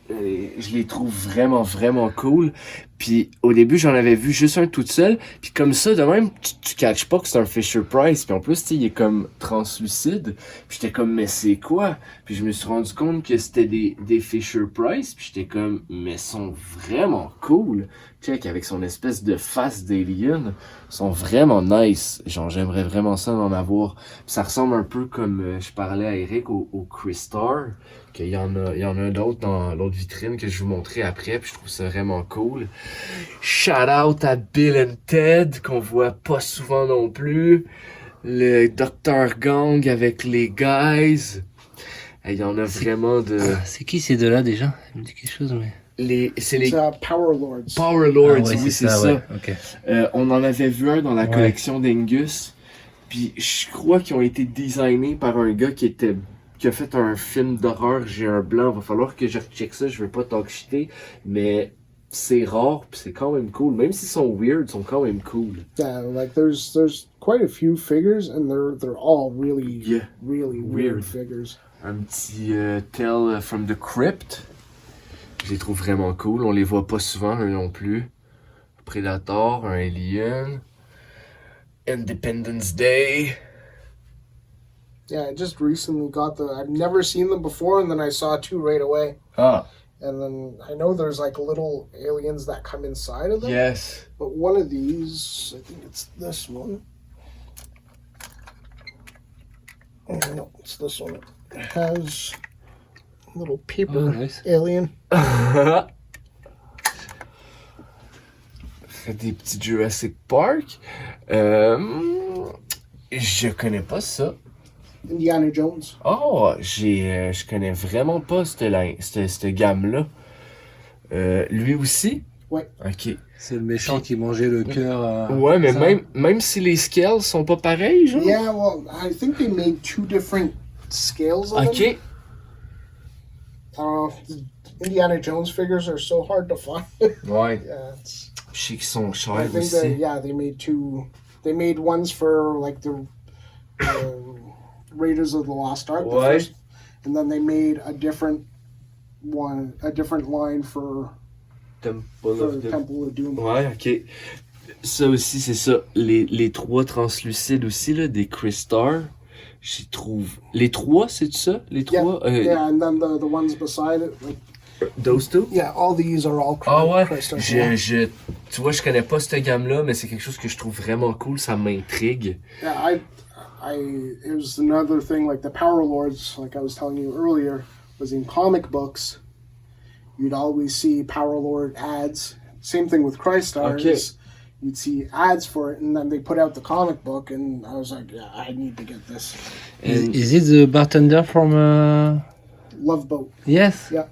je les trouve vraiment, vraiment cool. Puis au début, j'en avais vu juste un tout seul. Puis comme ça, de même, tu catches pas que c'est un Fisher Price. Puis en plus, tu sais, il est comme translucide. Puis j'étais comme, mais c'est quoi? Puis je me suis rendu compte que c'était des Fisher Price. Puis j'étais comme, mais ils sont vraiment cool. Check, avec son espèce de face d'alien. Ils sont vraiment nice. Genre, j'aimerais vraiment ça d'en avoir. Puis ça ressemble un peu comme je parlais à Eric au Crystar. Qu'il y en a d'autres dans l'autre vitrine que je vais vous montrer après, puis je trouve ça vraiment cool. Shout out à Bill and Ted, qu'on voit pas souvent non plus. Le Dr. Gang avec les guys. Il y en a vraiment de... C'est qui ces deux-là déjà? Il me dit quelque chose, mais... C'est les It's Power Lords. Power Lords, Ah ouais, oui, c'est ça. ouais. Ok. On en avait vu un dans la Ouais. collection d'Angus. Puis je crois qu'ils ont été designés par un gars qui a fait un film d'horreur Géant Blanc. Va falloir que je recheck ça, je veux pas talk shiter, mais c'est rare pis c'est quand même cool. Même s'ils sont weird, ils sont quand même cool. Yeah, like there's quite a few figures, and they're all really, Yeah. really Weird. weird figures. Un petit Tale from the Crypt. Je les trouve vraiment cool. On les voit pas souvent, eux non plus. Predator, un Alien. Independence Day. Yeah, I just recently got I've never seen them before, and then I saw two right away. Ah, And then I know there's like little aliens that come inside of them. yes. But one of these, I think it's this one. Oh, no, it's this one. It has a little paper Oh, nice. alien. Des petits Jurassic Park. Je connais pas ça. Indiana Jones. Oh, je connais vraiment pas cette gamme-là. Lui aussi? Ouais. Ok. C'est le méchant qui mangeait le cœur. Ouais, mais ça. même si les scales sont pas pareils, genre. Yeah, well, I think they made 2 different scales of them. Ok. The Indiana Jones figures are so hard to find. Ouais. Yeah, it's, Je sais qu'ils sont I chers think aussi. they made 2. They made ones for like the Raiders of the Lost Ark, the Ouais. first, and then they made a different line for Temple of Doom. Ouais, ok. Ça aussi, c'est ça. Les 3 translucides aussi, là, des Crystar, j'y trouve. Les 3, c'est ça? Les 3? Yeah, and then the ones beside it, like, Those two? yeah, all these are all Ah ouais? crystals. Tu vois, je connais pas cette gamme-là, mais c'est quelque chose que je trouve vraiment cool, ça m'intrigue. Yeah, it was another thing, like the Power Lords, like I was telling you earlier, was in comic books. You'd always see Power Lord ads. Same thing with Crystars. Okay. You'd see ads for it, and then they put out the comic book, and I was like, yeah, I need to get this. Is it the bartender from... Love Boat. Yes? Yeah.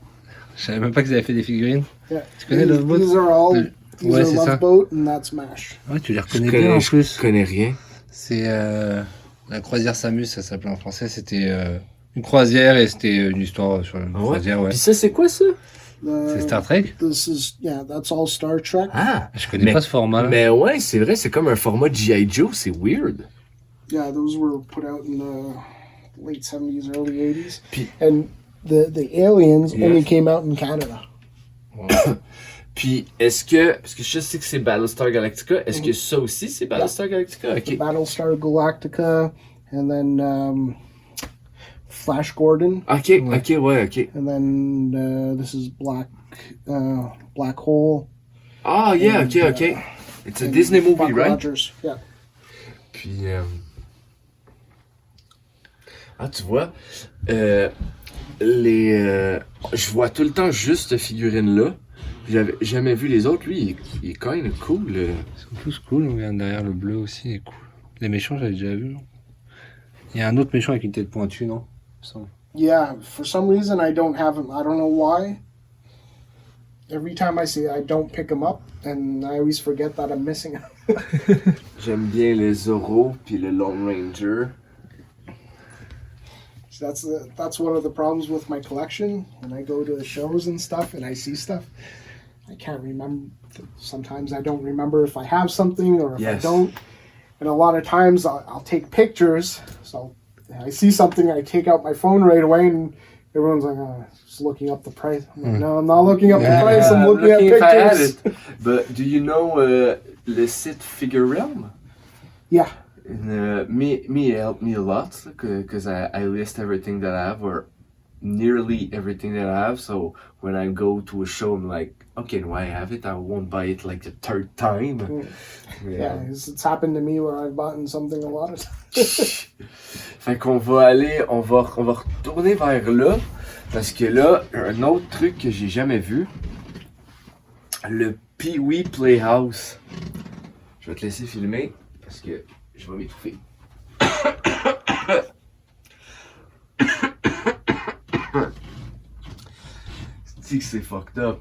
Je savais même pas qu'ils avaient fait des figurines. Yeah. Tu connais Love Boat? These are all. These Ouais, are c'est Love ça. Boat, and that's MASH. Ouais, tu les reconnais bien en plus. Je connais rien. C'est la croisière Samus, ça s'appelait en français. C'était une croisière et c'était une histoire sur une croisière, ouais. Puis ça, c'est quoi ça? C'est Star Trek? That's all Star Trek. Ah! Je connais pas ce format-là. Mais ouais, c'est vrai, c'est comme un format G.I. Joe, c'est weird. Yeah, those were put out in the late 70s, early 80s. Puis- And the aliens Yes. only came out in Canada. Puis, est-ce que, parce que je sais que c'est Battlestar Galactica, est-ce que ça aussi c'est Battlestar Galactica? Ok. Battlestar Galactica, and then Flash Gordon, Ok, ok. and then this is Black Hole. Ah, yeah, ok. It's a Disney movie, Buck right? Rogers, yeah. Puis, ah, tu vois, je vois tout le temps juste cette figurine-là. J'avais jamais vu les autres. Lui, il est quand même cool. Ils sont tous cool. Regarde derrière le bleu aussi, il est cool. Les méchants, j'avais déjà vu. Il y a un autre méchant avec une tête pointue, non? Yeah, for some reason I don't have him. I don't know why. Every time I see it, I don't pick him up, and I always forget that I'm missing him. J'aime bien les Zorro puis le Lone Ranger. So that's one of the problems with my collection. When I go to the shows and stuff, and I see stuff, I can't remember. Sometimes I don't remember if I have something or if I Yes. don't. And a lot of times I'll take pictures. So I see something, I take out my phone right away, and everyone's like, "Oh, just looking up the price." I'm like, no, I'm not looking up the price. I'm looking at if I had pictures. it. But do you know le site Figure Realm? Yeah. And, me helped me a lot because I list everything that I have, or nearly everything that I have. So when I go to a show, I'm like, okay, now I have it. I won't buy it like the third time. Yeah, it's happened to me where I've bought something a lot of times. Fait qu'on va aller, on va retourner vers là, parce que là, un autre truc que j'ai jamais vu, le Pee-wee Playhouse. Je vais te laisser filmer, parce que je vais m'étouffer. C'est que c'est fucked up.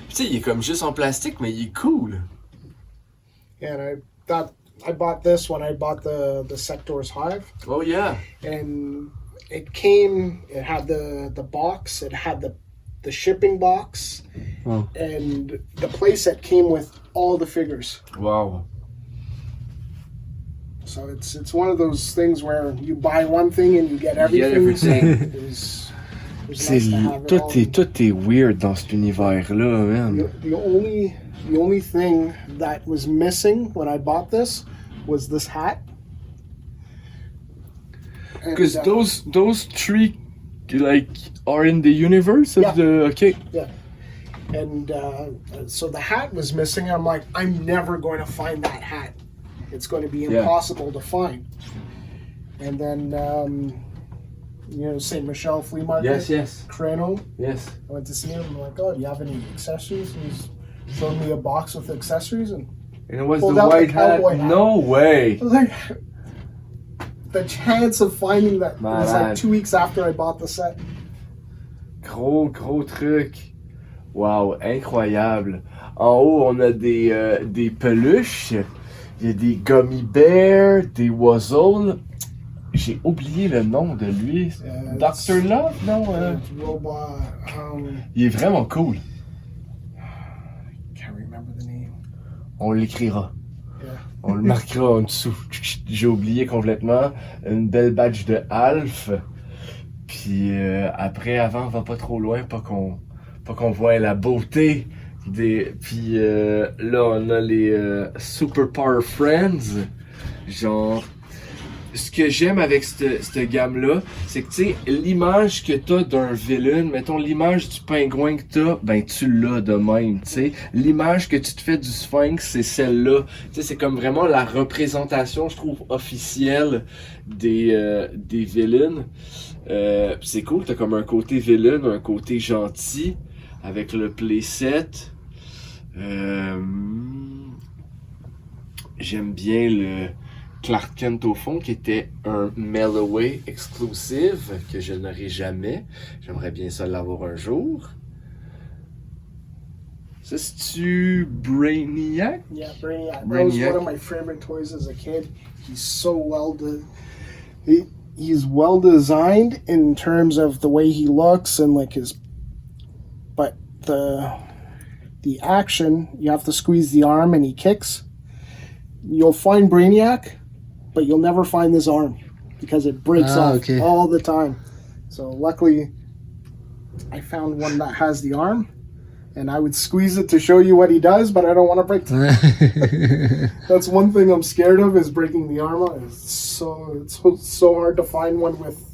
Tu sais, il est comme juste en plastique, mais il est cool. And I bought this when I bought the Sectaurs hive, Oh yeah. and it had the box, it had the shipping box, Oh. and the playset came with all the figures. Wow. So it's one of those things where you buy one thing and you get everything. everything. So it was nice to have it all. Tout est weird dans cet univers-là, man. The only thing that was missing when I bought this was this hat. And, Because those three like are in the universe of Yeah. the okay. and so the hat was missing. I'm like, I'm never going to find that hat. It's going to be Yeah. impossible to find. And then St. Michel Flea Market. Yes. Crano. Yes. I went to see him. I'm like, oh, do you have any accessories? And he's showed me a box with accessories, and And it was Pulled the out the white hat. cowboy hat. No way. I was like, the chance of finding that was Malade. like 2 weeks after I bought the set. Gros truc. Wow, incroyable. En haut, on a des peluches. Il y a des gummy bears, des wazzles. J'ai oublié le nom de lui. Dr. Love? Non? Robot. Il est vraiment cool. Can't remember the name. On l'écrira. Yeah. On le marquera en dessous. J'ai oublié complètement. Une belle badge de Alf. Puis après, avant, on va pas trop loin, pas qu'on voit la beauté des. Puis là, on a les Super Power Friends. Genre, ce que j'aime avec cette gamme-là, c'est que, tu sais, l'image que t'as d'un villain, mettons l'image du pingouin que t'as, ben tu l'as de même, tu sais. L'image que tu te fais du Sphinx, c'est celle-là. Tu sais, c'est comme vraiment la représentation, je trouve, officielle des villains. C'est cool, t'as comme un côté villain, un côté gentil, avec le playset. J'aime bien le Clark Kent au fond, qui était un Melloway exclusive que je n'aurai jamais. J'aimerais bien ça l'avoir un jour. Ça, c'est-tu Brainiac? Yeah, Brainiac. That was Brainiac. one of my favorite toys as a kid. He's so he's well designed in terms of the way he looks and like but the action, you have to squeeze the arm and he kicks. You'll find Brainiac, but you'll never find this arm because it breaks off all the time. So luckily, I found one that has the arm, and I would squeeze it to show you what he does, but I don't want to break it. That's one thing I'm scared of, is breaking the arm. It's so hard to find one with